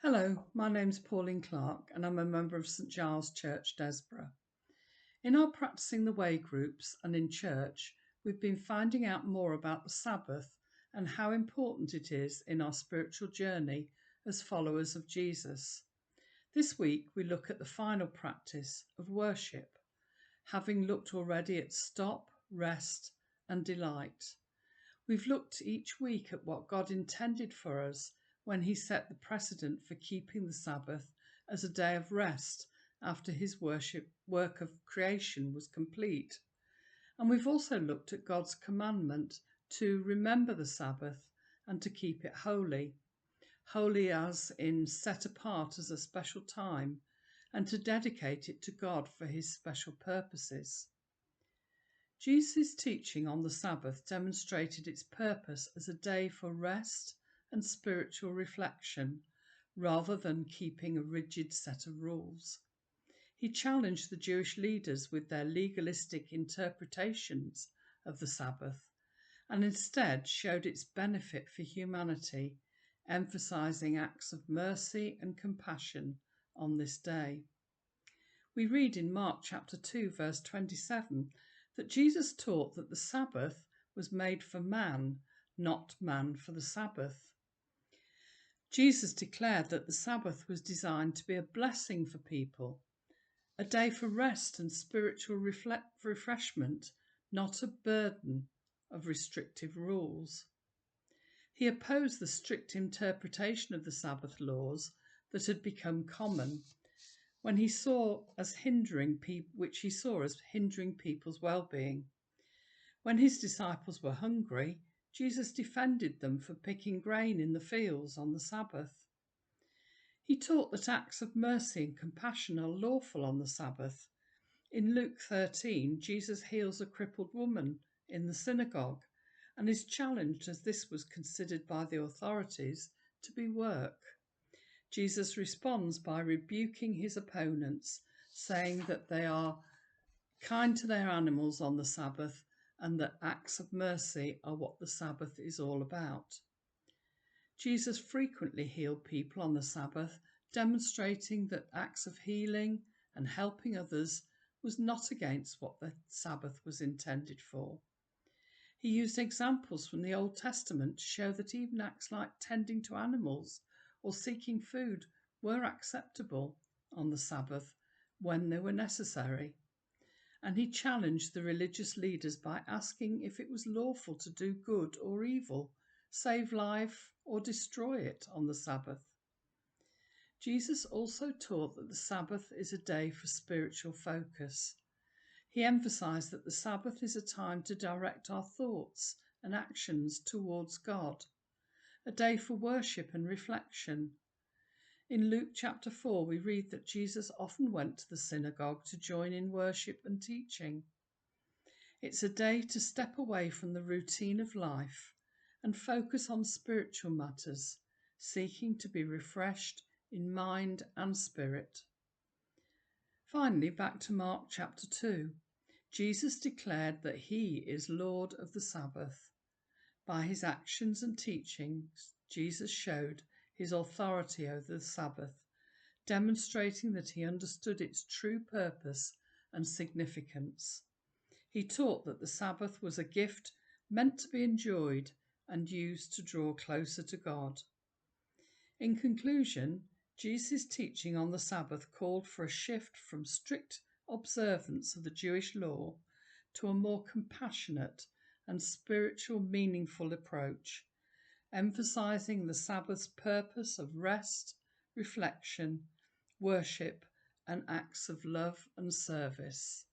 Hello, my name's Pauline and I'm a member of St Giles Church, Desborough. In our Practicing the Way groups and in church, we've been finding out more about the Sabbath and how important it is in our spiritual journey as followers of Jesus. This week we look at the final practice of worship, having looked already at stop, rest and delight. We've looked each week at what God intended for us when he set the precedent for keeping the Sabbath as a day of rest after his work of creation was complete. And we've also looked at God's commandment to remember the Sabbath and to keep it holy. Holy as in set apart as a special time, and to dedicate it to God for his special purposes. Jesus' teaching on the Sabbath demonstrated its purpose as a day for rest and spiritual reflection, rather than keeping a rigid set of rules. He challenged the Jewish leaders with their legalistic interpretations of the Sabbath, and instead showed its benefit for humanity, emphasizing acts of mercy and compassion on this day. We read in Mark chapter 2, verse 27, that Jesus taught that the Sabbath was made for man, not man for the Sabbath. Jesus declared that the Sabbath was designed to be a blessing for people, a day for rest and spiritual refreshment, not a burden of restrictive rules. He opposed the strict interpretation of the Sabbath laws that had become common, which he saw as hindering people's well-being. When his disciples were hungry, Jesus defended them for picking grain in the fields on the Sabbath. He taught that acts of mercy and compassion are lawful on the Sabbath. In Luke 13, Jesus heals a crippled woman in the synagogue and is challenged as this was considered by the authorities to be work. Jesus responds by rebuking his opponents, saying that they are kind to their animals on the Sabbath and that acts of mercy are what the Sabbath is all about. Jesus frequently healed people on the Sabbath, demonstrating that acts of healing and helping others was not against what the Sabbath was intended for. He used examples from the Old Testament to show that even acts like tending to animals or seeking food were acceptable on the Sabbath when they were necessary. And he challenged the religious leaders by asking if it was lawful to do good or evil, save life or destroy it on the Sabbath. Jesus also taught that the Sabbath is a day for spiritual focus. He emphasized that the Sabbath is a time to direct our thoughts and actions towards God, a day for worship and reflection. In Luke chapter 4, we read that Jesus often went to the synagogue to join in worship and teaching. It's a day to step away from the routine of life and focus on spiritual matters, seeking to be refreshed in mind and spirit. Finally, back to Mark chapter 2. Jesus declared that he is Lord of the Sabbath. By his actions and teachings, Jesus showed his authority over the Sabbath, demonstrating that he understood its true purpose and significance. He taught that the Sabbath was a gift meant to be enjoyed and used to draw closer to God. In conclusion, Jesus' teaching on the Sabbath called for a shift from strict observance of the Jewish law to a more compassionate and spiritual, meaningful approach, emphasizing the Sabbath's purpose of rest, reflection, worship, and acts of love and service.